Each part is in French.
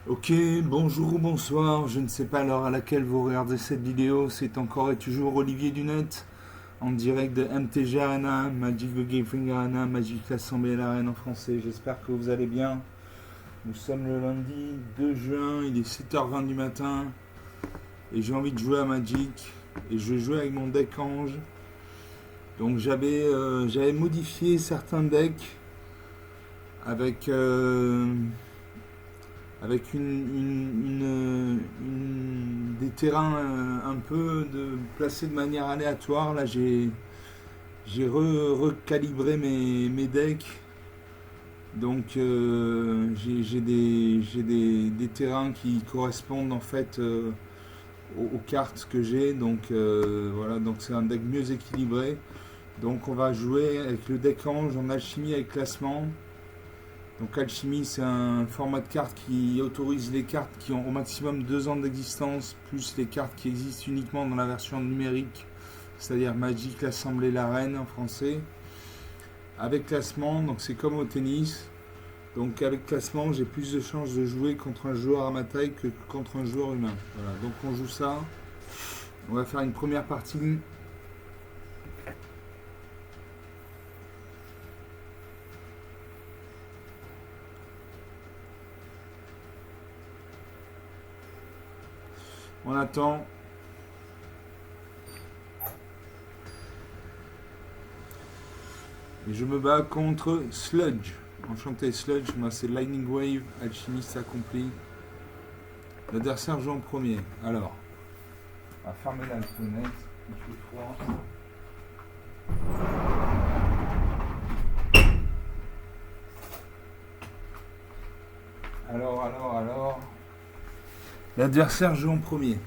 Ok, bonjour ou bonsoir, je ne sais pas l'heure à laquelle vous regardez cette vidéo, c'est encore et toujours Olivier Dunette, en direct de MTG Arena, Magic the Gathering Arena, Magic l'Assemblée l'Arène en français, j'espère que vous allez bien. Nous sommes le lundi 2 juin, il est 7h20 du matin, et j'ai envie de jouer à Magic, et je vais jouer avec mon deck Ange. Donc j'avais modifié certains decks avec... avec des terrains un peu placés de manière aléatoire. Là, j'ai recalibré mes decks. Donc, des terrains qui correspondent en fait aux cartes que j'ai. Donc, voilà, donc c'est un deck mieux équilibré. Donc, on va jouer avec le deck Ange en alchimie avec classement. Donc Alchimie, c'est un format de carte qui autorise les cartes qui ont au maximum 2 ans d'existence, plus les cartes qui existent uniquement dans la version numérique, c'est-à-dire Magic, l'Assemblée, l'Arène en français. Avec classement, donc c'est comme au tennis. Donc avec classement, j'ai plus de chances de jouer contre un joueur à ma taille que contre un joueur humain. Voilà, donc on joue ça. On va faire une première partie. On attend. Et je me bats contre Sludge. Enchanté Sludge, moi c'est Lightning Wave, alchimiste accompli. L'adversaire joue en premier. Alors, on va fermer la fenêtre, il fait froid. Alors. L'adversaire joue en premier.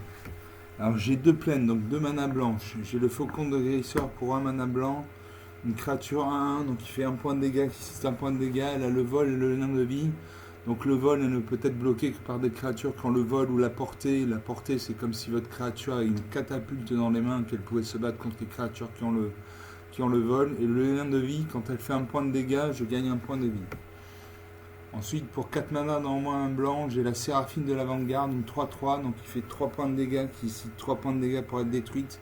Alors j'ai 2 plaines, donc 2 mana blanches. J'ai le Faucon de Guérisseur pour 1 mana blanc. Une créature 1-1, donc il fait 1 point de dégâts. Si c'est 1 point de dégâts, elle a le vol et le nain de vie. Donc le vol, elle ne peut être bloquée que par des créatures qui ont le vol ou la portée. La portée, c'est comme si votre créature a une catapulte dans les mains, qu'elle pouvait se battre contre les créatures qui ont le vol. Et le nain de vie, quand elle fait 1 point de dégâts, je gagne 1 point de vie. Ensuite, pour 4 mana dans au moins un blanc, j'ai la Séraphine de l'Avant-Garde, une 3-3, donc il fait 3 points de dégâts, qui ici 3 points de dégâts pour être détruite.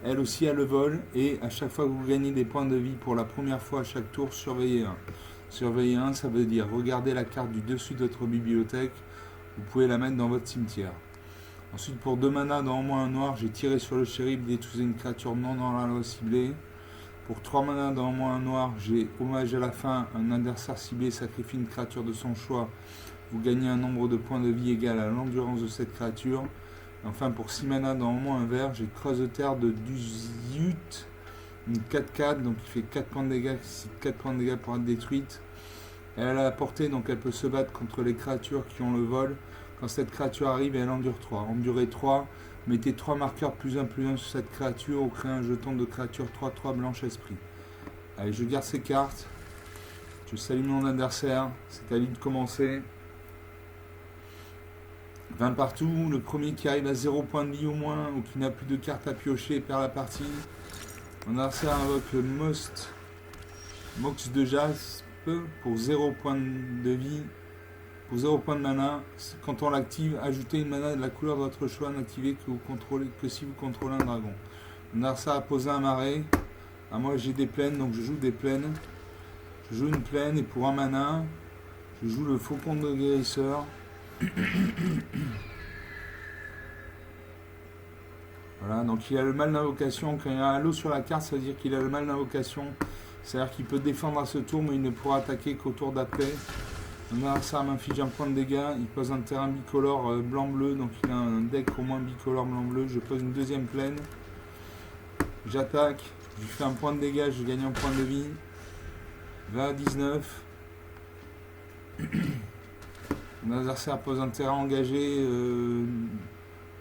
Elle aussi a le vol, et à chaque fois que vous gagnez des points de vie pour la première fois à chaque tour, surveillez 1. Surveiller 1, ça veut dire regardez la carte du dessus de votre bibliothèque, vous pouvez la mettre dans votre cimetière. Ensuite, pour 2 mana dans au moins un noir, j'ai tiré sur le shérif, détruisez une créature non dans la loi ciblée. Pour 3 mana dans au moins un noir, j'ai hommage à la fin, un adversaire ciblé sacrifie une créature de son choix. Vous gagnez un nombre de points de vie égal à l'endurance de cette créature. Et enfin, pour 6 mana dans au moins un vert, j'ai creuse de terre de Duzut, une 4-4, donc il fait 4 points de dégâts, 4 points de dégâts pour être détruite. Elle a la portée, donc elle peut se battre contre les créatures qui ont le vol. Quand cette créature arrive, elle endure 3. Endurer 3, mettez 3 marqueurs plus 1 sur cette créature ou créez un jeton de créature 3-3 blanche esprit. Allez, je garde ces cartes. Je salue mon adversaire. C'est à lui de commencer. 20 partout. Le premier qui arrive à 0 point de vie au moins ou qui n'a plus de cartes à piocher perd la partie. Mon adversaire invoque le Mox de Jaspe pour 0 point de vie. Pour 0 point de mana, quand on l'active, ajoutez une mana de la couleur de votre choix n'activez que si vous contrôlez un dragon. Mon adversaire a posé un marais. Moi j'ai des plaines, donc je joue des plaines. Je joue une plaine et pour 1 mana, je joue le Faucon de Guérisseur. Voilà, donc il a le mal d'invocation. Quand il y a un halo sur la carte, ça veut dire qu'il a le mal d'invocation. C'est-à-dire qu'il peut défendre à ce tour, mais il ne pourra attaquer qu'au tour d'après. Mon adversaire m'inflige un point de dégâts, il pose un terrain bicolore blanc-bleu, donc il a un deck au moins bicolore blanc-bleu. Je pose une deuxième plaine, j'attaque, je fais un point de dégâts, je gagne un point de vie, 20 à 19. Mon adversaire pose un terrain engagé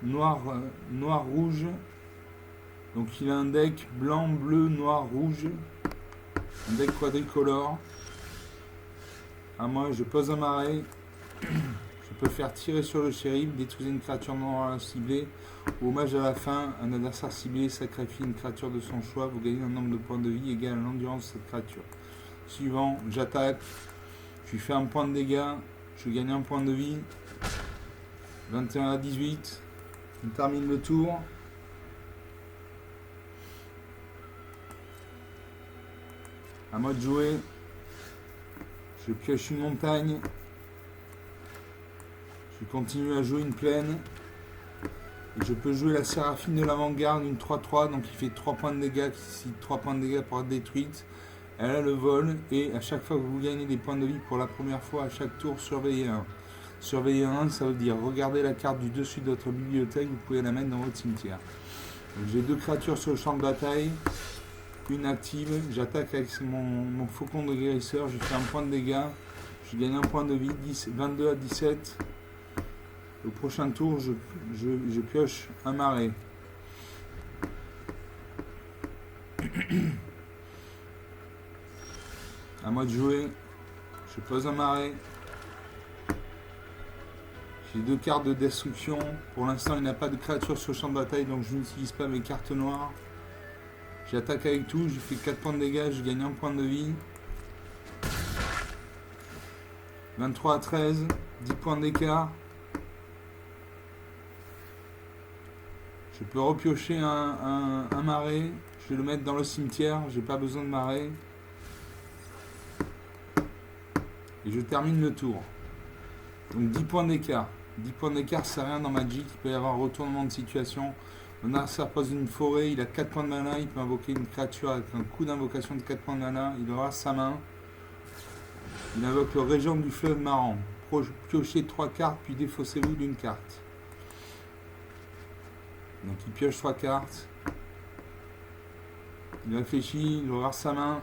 noir-rouge, donc il a un deck blanc, bleu, noir, rouge, un deck quadricolore. Moi je pose un marais, je peux faire tirer sur le shérif, détruire une créature non ciblée, ou hommage à la fin, un adversaire ciblé sacrifie une créature de son choix, vous gagnez un nombre de points de vie égal à l'endurance de cette créature. Suivant, j'attaque, je lui fais un point de dégâts, je gagne un point de vie, 21 à 18. On termine le tour. À moi de jouer. Je pioche une montagne. Je continue à jouer une plaine. Et je peux jouer la Séraphine de l'avant-garde, une 3-3, donc il fait 3 points de dégâts, ici 3 points de dégâts pour être détruite. Elle a le vol, et à chaque fois que vous gagnez des points de vie pour la première fois, à chaque tour, surveillez un. Surveiller un, ça veut dire regardez la carte du dessus de votre bibliothèque, vous pouvez la mettre dans votre cimetière. J'ai 2 créatures sur le champ de bataille, une active, j'attaque avec mon faucon de guérisseur, je fais un point de dégâts, je gagne un point de vie, 22 à 17. Au prochain tour, je pioche un marais. À moi de jouer, je pose un marais. J'ai 2 cartes de destruction. Pour l'instant, il n'y a pas de créature sur le champ de bataille, donc je n'utilise pas mes cartes noires. J'attaque avec tout, je fais 4 points de dégâts, je gagne un point de vie. 23 à 13, 10 points d'écart. Je peux repiocher un marais, je vais le mettre dans le cimetière, j'ai pas besoin de marais. Et je termine le tour. Donc 10 points d'écart. 10 points d'écart, c'est rien dans Magic, il peut y avoir un retournement de situation. Mon adversaire pose une forêt, il a 4 points de mana, il peut invoquer une créature avec un coup d'invocation de 4 points de mana, il aura sa main. Il invoque le régent du fleuve Marrant. Piochez 3 cartes, puis défaussez-vous d'une carte. Donc il pioche 3 cartes. Il réfléchit, il aura sa main.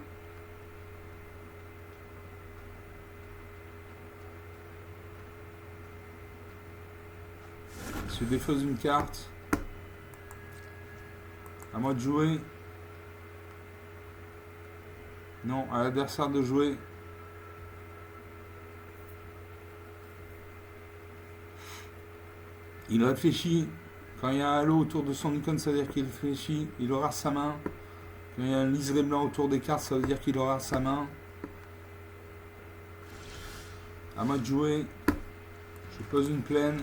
Il se défausse une carte. À moi de jouer. Non, à l'adversaire de jouer. Il réfléchit. Quand il y a un halo autour de son icône, ça veut dire qu'il réfléchit. Il aura sa main. Quand il y a un liseré blanc autour des cartes, ça veut dire qu'il aura sa main. À moi de jouer. Je pose une plaine.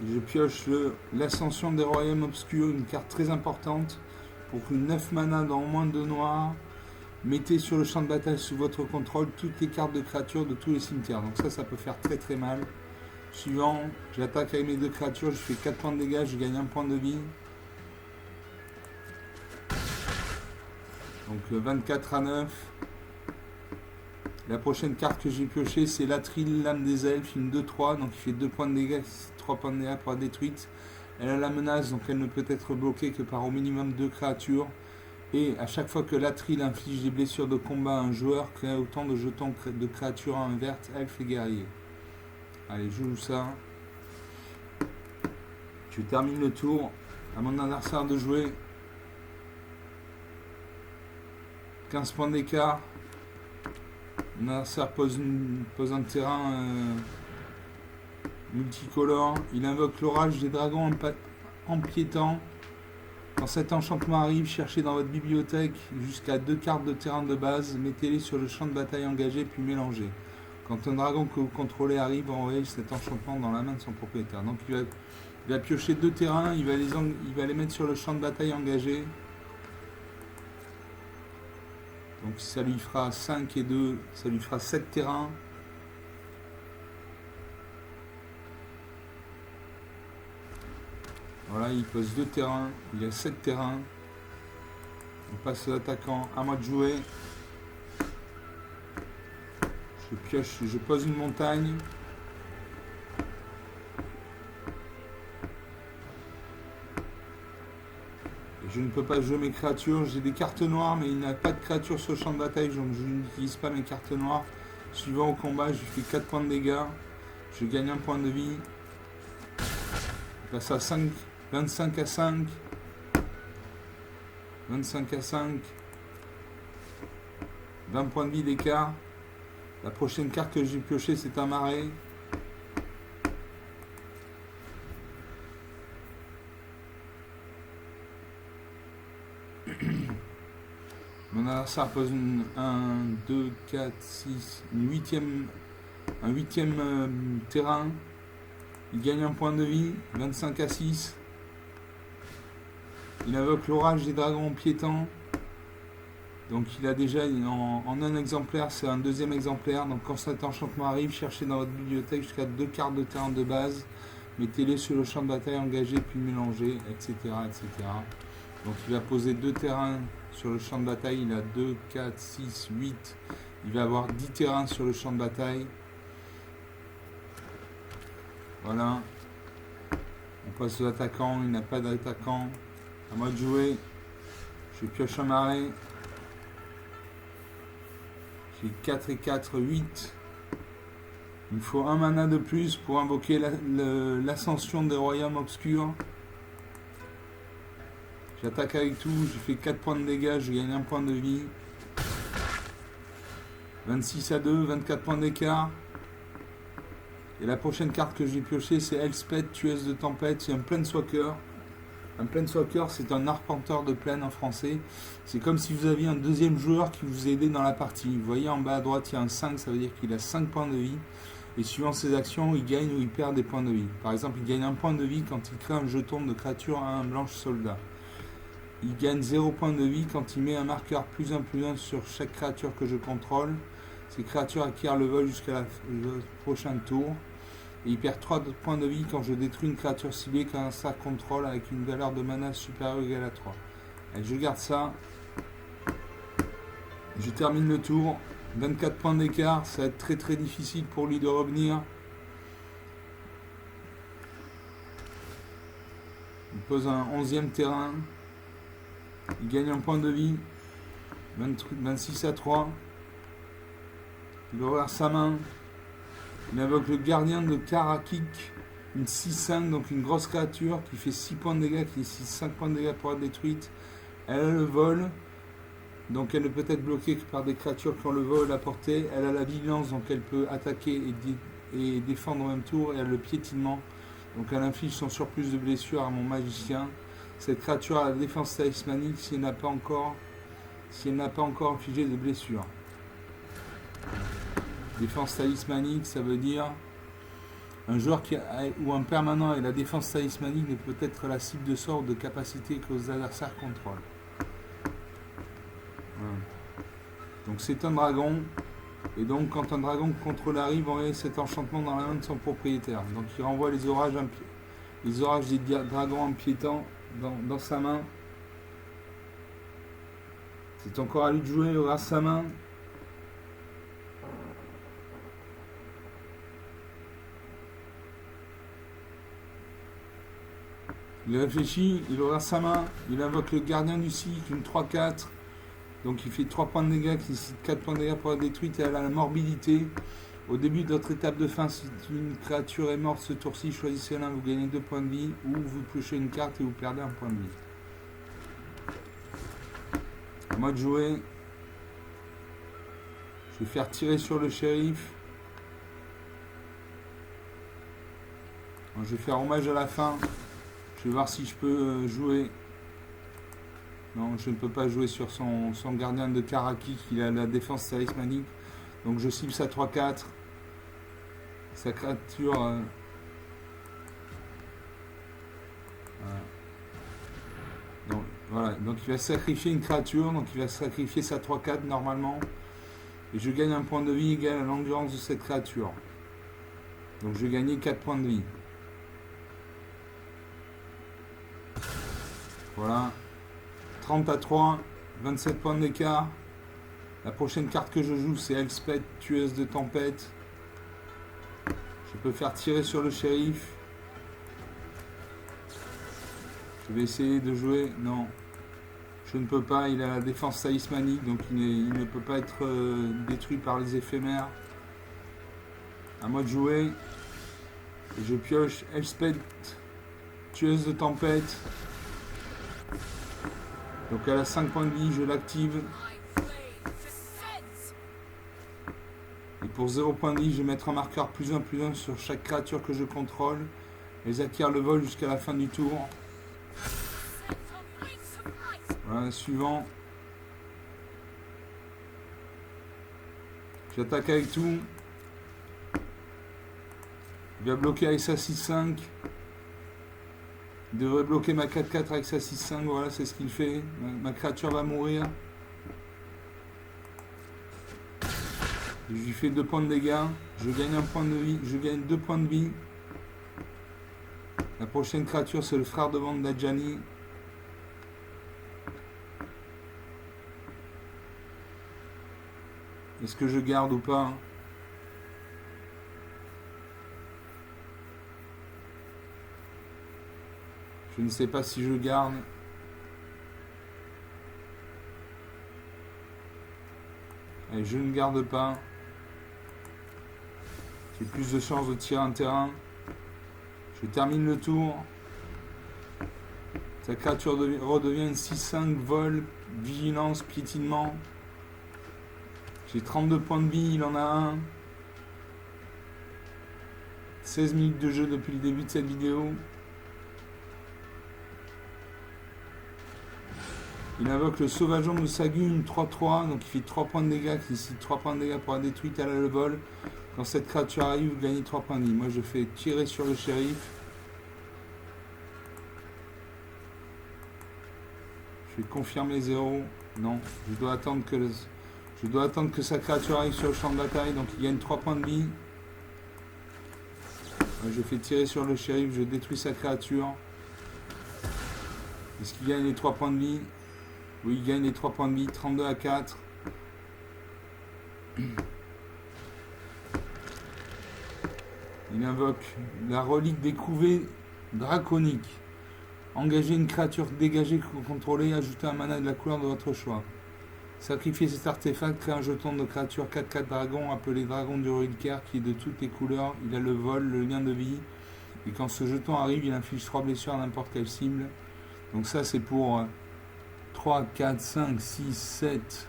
Je pioche l'ascension des royaumes obscurs, une carte très importante. Pour une 9 mana dans au moins 2 noirs. Mettez sur le champ de bataille sous votre contrôle toutes les cartes de créatures de tous les cimetières. Donc ça peut faire très très mal. Suivant, j'attaque avec mes 2 créatures, je fais 4 points de dégâts, je gagne un point de vie. Donc 24 à 9. La prochaine carte que j'ai piochée, c'est l'Atril, l'âme des elfes, une 2-3, donc il fait 2 points de dégâts, 3 points de dégâts pour la détruite. Elle a la menace, donc elle ne peut être bloquée que par au minimum 2 créatures. Et à chaque fois que l'Atril inflige des blessures de combat à un joueur, crée autant de jetons de créatures invertes, elfes et guerriers. Allez, je joue ça. Je termine le tour. À mon adversaire de jouer. 15 points d'écart. Mon adversaire pose un terrain multicolore. Il invoque l'orage des dragons empiétants. Quand cet enchantement arrive, cherchez dans votre bibliothèque jusqu'à 2 cartes de terrain de base. Mettez-les sur le champ de bataille engagé puis mélangez. Quand un dragon que vous contrôlez arrive, envoyez cet enchantement dans la main de son propriétaire. Donc il va piocher 2 terrains, il va les mettre sur le champ de bataille engagé. Donc ça lui fera 5 et 2, ça lui fera 7 terrains. Voilà, il pose 2 terrains, il a 7 terrains. On passe aux attaquants, à moi de jouer. Je pioche, je pose une montagne. Et je ne peux pas jouer mes créatures. J'ai des cartes noires, mais il n'y a pas de créatures sur le champ de bataille, donc je n'utilise pas mes cartes noires. Suivant au combat, je fais 4 points de dégâts. Je gagne un point de vie. Je passe à 5, 25 à 5. 25 à 5. 20 points de vie d'écart. La prochaine carte que j'ai piochée, c'est un marais. Mon adversaire pose un 2, 4, 6, un huitième terrain. Il gagne un point de vie, 25 à 6. Il invoque l'orage des dragons piétants. Donc il a déjà en un exemplaire, c'est un deuxième exemplaire. Donc quand cet enchantement arrive, cherchez dans votre bibliothèque jusqu'à 2 cartes de terrain de base. Mettez-les sur le champ de bataille engagé, puis mélangez, etc., etc. Donc il va poser 2 terrains sur le champ de bataille. Il a 2, 4, 6, 8. Il va avoir 10 terrains sur le champ de bataille. Voilà. On passe aux attaquants. Il n'a pas d'attaquant. À moi de jouer. Je pioche un marais. J'ai 4 et 4, 8. Il me faut un mana de plus pour invoquer l'ascension des royaumes obscurs. J'attaque avec tout, j'ai fait 4 points de dégâts, je gagne un point de vie. 26 à 2, 24 points d'écart. Et la prochaine carte que j'ai piochée, c'est Elspeth, tueuse de tempête. C'est un Planeswalker. Un Planeswalker, c'est un arpenteur de plaine en français. C'est comme si vous aviez un deuxième joueur qui vous aidait dans la partie. Vous voyez en bas à droite, il y a un 5, ça veut dire qu'il a 5 points de vie. Et suivant ses actions, il gagne ou il perd des points de vie. Par exemple, il gagne un point de vie quand il crée un jeton de créature à un blanche soldat. Il gagne 0 points de vie quand il met un marqueur +1/+1 sur chaque créature que je contrôle. Ces créatures acquièrent le vol jusqu'à le prochain tour. Et il perd 3 points de vie quand je détruis une créature ciblée qu'un sa contrôle avec une valeur de mana supérieure ou égale à 3. Allez, je garde ça. Je termine le tour. 24 points d'écart, ça va être très très difficile pour lui de revenir. Il pose un 11e terrain. Il gagne un point de vie. 26 à 3. Il ouvre sa main. Il invoque le gardien de Karakik. Une 6-5, donc une grosse créature qui fait 6 points de dégâts, qui nécessite 5 points de dégâts pour être détruite. Elle a le vol. Donc elle ne peut être bloquée que par des créatures qui ont le vol à portée. Elle a la vigilance, donc elle peut attaquer et défendre au même tour. Et elle a le piétinement. Donc elle inflige son surplus de blessure à mon magicien. Cette créature a la défense talismanique si elle n'a pas encore infligé de blessure. Défense talismanique, ça veut dire un joueur ou un permanent avec la défense talismanique ne peut être la cible de sort ou de capacité que les adversaires contrôlent. Voilà. Donc c'est un dragon. Et donc quand un dragon contrôle arrive, on met cet enchantement dans la main de son propriétaire. Donc il renvoie les orages des dragons empiétants dans sa main. C'est encore à lui de jouer, il aura sa main. Il réfléchit, il aura sa main, il invoque le gardien du cycle, une 3-4. Donc il fait 3 points de dégâts, qui nécessite 4 points de dégâts pour être détruite, et elle a la morbidité. Au début de votre étape de fin, si une créature est morte ce tour-ci, choisissez l'un, vous gagnez 2 points de vie, ou vous pionchez une carte et vous perdez un point de vie. À moi de jouer. Je vais faire tirer sur le shérif. Je vais faire hommage à la fin. Je vais voir si je peux jouer. Non, je ne peux pas jouer sur son gardien de Karaki, qui a la défense talismanique. Donc je cible sa 3-4. Sa créature... voilà. Donc il va sacrifier une créature. Donc il va sacrifier sa 3-4 normalement. Et je gagne un point de vie égal à l'endurance de cette créature. Donc je vais gagner 4 points de vie. Voilà. 30 à 3, 27 points d'écart. La prochaine carte que je joue, c'est Elspeth, tueuse de tempête. Je peux faire tirer sur le shérif. Je vais essayer de jouer. Non. Je ne peux pas. Il a la défense talismanique, donc il ne peut pas être détruit par les éphémères. À moi de jouer. Et je pioche Elspeth, tueuse de tempête. Donc elle a 5 points de vie, je l'active. Et pour 0 points de vie, je vais mettre un marqueur +1/+1 sur chaque créature que je contrôle. Elles acquièrent le vol jusqu'à la fin du tour. Voilà, suivant. J'attaque avec tout. Il va bloquer avec sa 6-5. Il devrait bloquer ma 4-4 avec sa 6-5. Voilà, c'est ce qu'il fait. Ma créature va mourir. Je lui fais 2 points de dégâts. Je gagne 1 point de vie. Je gagne 2 points de vie. La prochaine créature, c'est le frère de vente d'Adjani. Est-ce que je garde ou pas? Je ne sais pas si je garde. Allez, je ne garde pas. J'ai plus de chances de tirer un terrain. Je termine le tour. Sa créature redevient une 6-5, vol, vigilance, piétinement. J'ai 32 points de vie, il en a un. 16 minutes de jeu depuis le début de cette vidéo. Il invoque le sauvageon de Sagun, 3-3, donc il fait 3 points de dégâts, qui ici 3 points de dégâts pour la détruite à la le vol. Quand cette créature arrive, vous gagnez 3 points de vie. Moi je fais tirer sur le shérif. Je vais confirmer 0. Non, je dois attendre que sa créature arrive sur le champ de bataille, donc il gagne 3 points de vie. Je fais tirer sur le shérif, je détruis sa créature. Est-ce qu'il gagne les 3 points de vie? Oui, il gagne les 3 points de vie, 32 à 4. Il invoque la relique des couvées draconiques. Engagez une créature dégagée contrôlée, ajoutez un mana de la couleur de votre choix. Sacrifiez cet artefact, créez un jeton de créature 4-4 dragon, appelé dragon du reliquaire, qui est de toutes les couleurs. Il a le vol, le lien de vie. Et quand ce jeton arrive, il inflige 3 blessures à n'importe quelle cible. Donc ça c'est pour 3, 4, 5, 6, 7.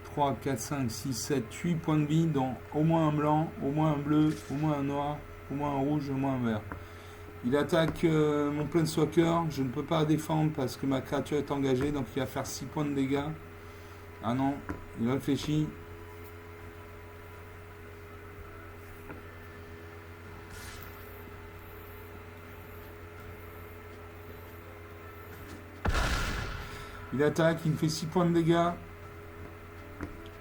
3, 4, 5, 6, 7, 8 points de vie, dont au moins un blanc, au moins un bleu, au moins un noir, au moins un rouge, au moins un vert. Il attaque mon Planeswalker, je ne peux pas défendre parce que ma créature est engagée, donc il va faire 6 points de dégâts. Ah non, il réfléchit. Il attaque, il me fait 6 points de dégâts.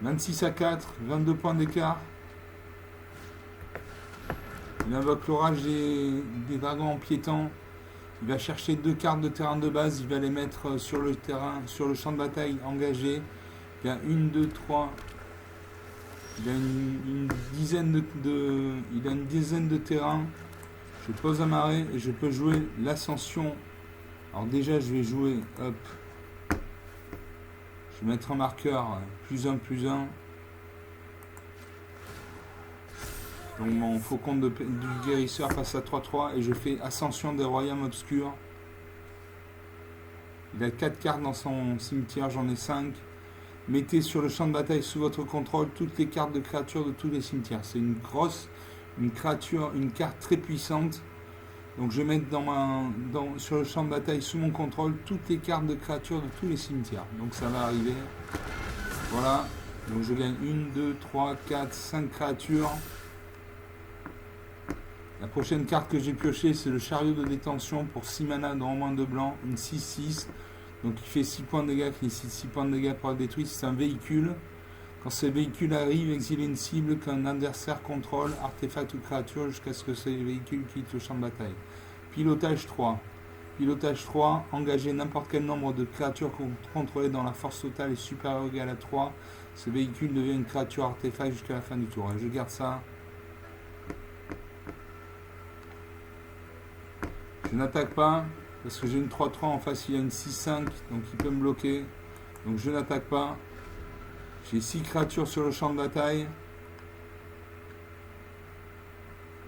26 à 4, 22 points d'écart. Il invoque l'orage des dragons en piétant. Il va chercher 2 cartes de terrain de base. Il va les mettre sur le terrain, sur le champ de bataille engagé. Il y a 1, 2, 3. Il a une dizaine de terrains. Je pose un marais et je peux jouer l'ascension. Alors déjà je vais jouer, hop. Je vais mettre un marqueur, +1, +1. Donc mon faucon du guérisseur passe à 3-3 et je fais Ascension des Royaumes Obscurs. Il a 4 cartes dans son cimetière, j'en ai 5. Mettez sur le champ de bataille sous votre contrôle toutes les cartes de créatures de tous les cimetières. C'est une carte très puissante. Donc je vais mettre sur le champ de bataille sous mon contrôle toutes les cartes de créatures de tous les cimetières. Donc ça va arriver. Voilà. Donc je gagne 1, 2, 3, 4, 5 créatures. La prochaine carte que j'ai piochée, c'est le chariot de détention pour 6 mana dans au moins 2 blancs, une 6-6. Donc il fait 6 points de dégâts, qui nécessite 6 points de dégâts pour la détruire. C'est un véhicule. Quand ce véhicule arrive, exilez une cible qu'un adversaire contrôle, artefact ou créature, jusqu'à ce que ce véhicule quitte le champ de bataille. Pilotage 3. Pilotage 3, engagez n'importe quel nombre de créatures contrôlées dans la force totale est supérieure ou égale à 3. Ce véhicule devient une créature artefact jusqu'à la fin du tour. Et je garde ça. Je n'attaque pas, parce que j'ai une 3-3 en face, il y a une 6-5, donc il peut me bloquer. Donc je n'attaque pas. J'ai 6 créatures sur le champ de bataille.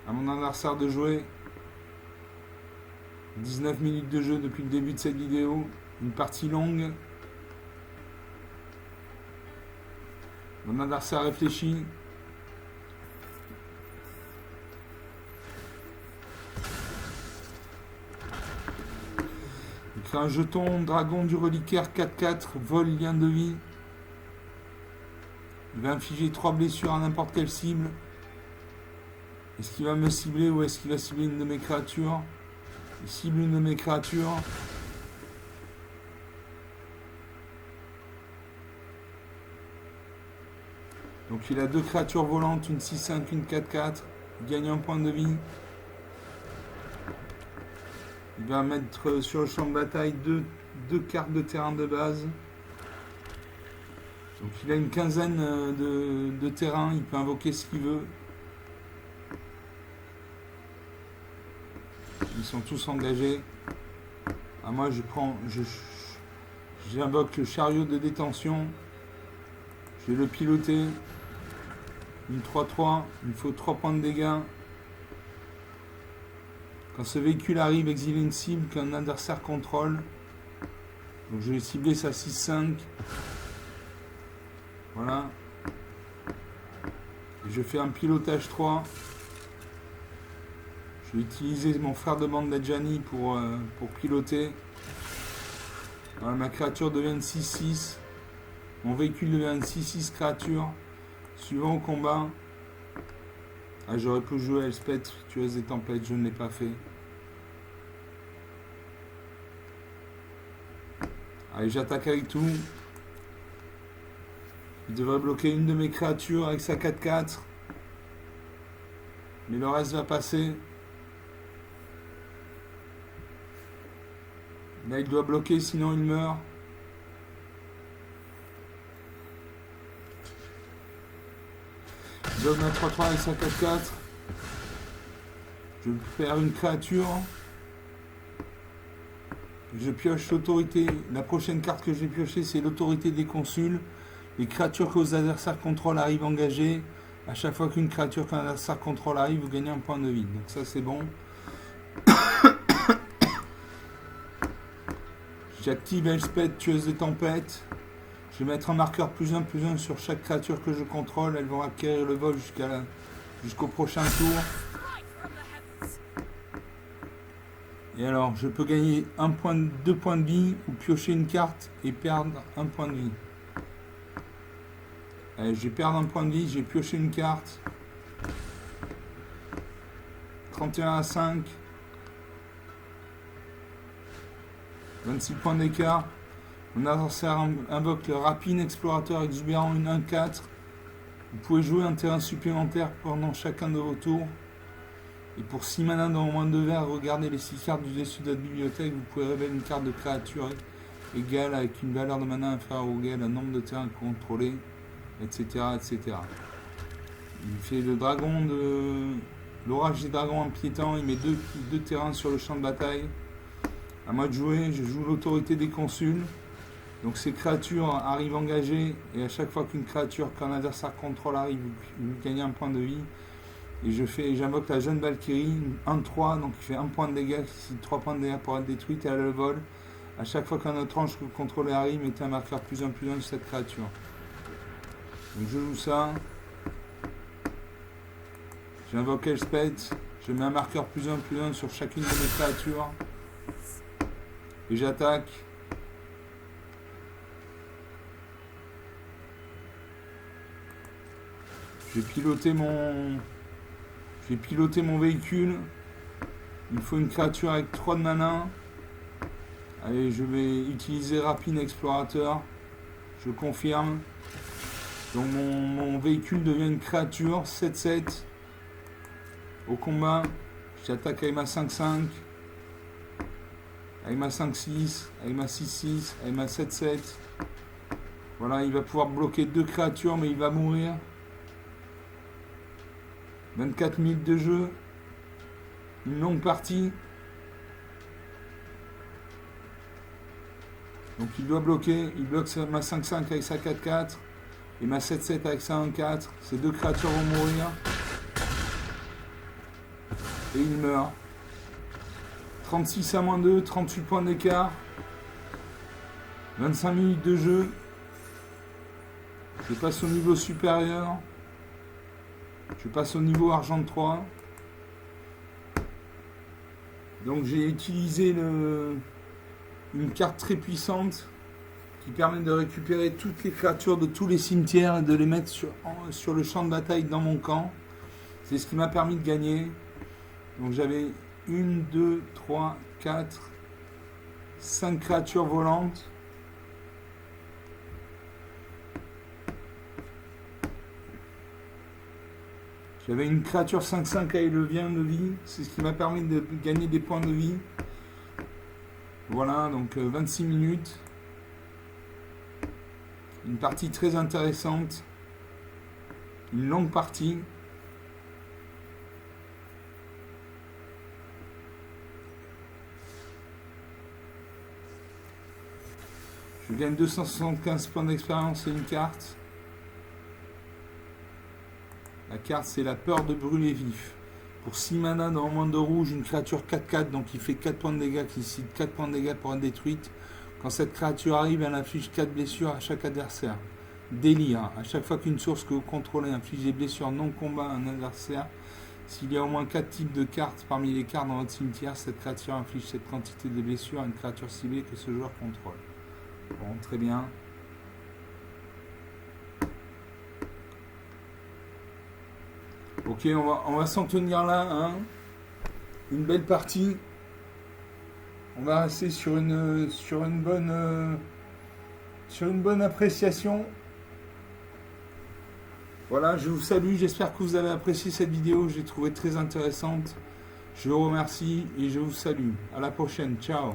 À mon adversaire de jouer. 19 minutes de jeu depuis le début de cette vidéo. Une partie longue. Mon adversaire réfléchit. Il crée un jeton dragon du reliquaire 4-4, vol lien de vie. Il va infliger 3 blessures à n'importe quelle cible. Est-ce qu'il va me cibler ou est-ce qu'il va cibler une de mes créatures? Il cible une de mes créatures. Donc il a deux créatures volantes, une 6-5, une 4-4. Il gagne un point de vie. Il va mettre sur le champ de bataille deux cartes de terrain de base. Donc il a une quinzaine de terrains, il peut invoquer ce qu'il veut. Ils sont tous engagés. Ah, moi j'invoque le chariot de détention. Je vais le piloter. Une 3-3, il me faut 3 points de dégâts. Quand ce véhicule arrive, exiler une cible qu'un adversaire contrôle. Donc je vais cibler sa 6-5. Voilà. Et je fais un pilotage 3. Je vais utiliser mon frère de bande d'Adjani pour piloter. Voilà, ma créature devient une 6-6. Mon véhicule devient une 6-6 créature. Suivant au combat. Ah, j'aurais pu jouer Elspeth, tueuse des tempêtes, je ne l'ai pas fait. Allez, j'attaque avec tout. Il devrait bloquer une de mes créatures avec sa 4-4. Mais le reste va passer. Là, il doit bloquer, sinon il meurt. Il donne un 3-3 avec sa 4-4. Je vais faire une créature. Je pioche l'autorité. La prochaine carte que j'ai piochée, c'est l'autorité des consuls. Les créatures que vos adversaires contrôlent arrivent engagées. À chaque fois qu'une créature qu'un adversaire contrôle arrive, vous gagnez un point de vie. Donc ça, c'est bon. J'active Elspeth, tueuse des tempêtes. Je vais mettre un marqueur +1/+1 sur chaque créature que je contrôle. Elles vont acquérir le vol jusqu'au prochain tour. Et alors, je peux gagner 2 points de vie ou piocher une carte et perdre un point de vie. Allez, je vais perdre un point de vie, j'ai pioché une carte. 31-5. 26 points d'écart. Mon adversaire invoque le rapine explorateur exubérant une 1-4. Vous pouvez jouer un terrain supplémentaire pendant chacun de vos tours. Et pour 6 mana dans moins de verres, regardez les 6 cartes du dessus de votre bibliothèque. Vous pouvez révéler une carte de créature égale avec une valeur de mana inférieure ou égale à un nombre de terrains contrôlés, etc., etc. Il fait le dragon de l'orage des dragons inquiétant. Il met deux terrains sur le champ de bataille. À moi de jouer, je joue l'autorité des consuls. Donc ces créatures arrivent engagées et à chaque fois qu'une créature qu'un adversaire contrôle arrive, vous gagnez un point de vie. Et j'invoque la jeune Valkyrie, 1-3, donc il fait 1 point de dégâts, si 3 points de dégâts pour être détruite et elle a le vol. À chaque fois qu'un autre ange que vous contrôlez arrive, mettez un marqueur +1/+1 sur cette créature. Donc je joue ça. J'invoque Elspeth, je mets un marqueur +1/+1 sur chacune de mes créatures. Et j'attaque. Je vais piloter mon véhicule. Il me faut une créature avec 3 de mana. Allez, je vais utiliser Rapine Explorateur. Je confirme. Donc mon véhicule devient une créature 7-7. Au combat, j'attaque avec ma 5-5. Avec ma 5-6. Avec ma 6-6. Avec ma 7-7. Voilà, il va pouvoir bloquer 2 créatures, mais il va mourir. 24 minutes de jeu. Une longue partie. Donc il doit bloquer. Il bloque ma 5-5 avec sa 4-4. Et ma 7-7 avec sa 1-4. Ces 2 créatures vont mourir. Et il meurt. 36 à -2, 38 points d'écart. 25 minutes de jeu. Je passe au niveau supérieur. Je passe au niveau argent 3. Donc j'ai utilisé une carte très puissante qui permet de récupérer toutes les créatures de tous les cimetières et de les mettre sur le champ de bataille dans mon camp. C'est ce qui m'a permis de gagner. Donc j'avais 1, 2, 3, 4, 5 créatures volantes. J'avais une créature 5-5 avec le vient de vie. C'est ce qui m'a permis de gagner des points de vie. Voilà, donc 26 minutes. Une partie très intéressante. Une longue partie. Je gagne 275 points d'expérience et une carte. La carte, c'est la peur de brûler vif. Pour 6 mana dans le monde de rouge, une créature 4-4, donc il fait 4 points de dégâts, qui cite 4 points de dégâts pour être détruite. Quand cette créature arrive, elle inflige 4 blessures à chaque adversaire. Délire. À chaque fois qu'une source que vous contrôlez inflige des blessures non combat à un adversaire, s'il y a au moins 4 types de cartes parmi les cartes dans votre cimetière, cette créature inflige cette quantité de blessures à une créature ciblée que ce joueur contrôle. Bon, très bien. Ok, on va s'en tenir là. Hein. Une belle partie. On va rester sur une bonne appréciation. Voilà, je vous salue. J'espère que vous avez apprécié cette vidéo. Je l'ai trouvée très intéressante. Je vous remercie et je vous salue. À la prochaine. Ciao.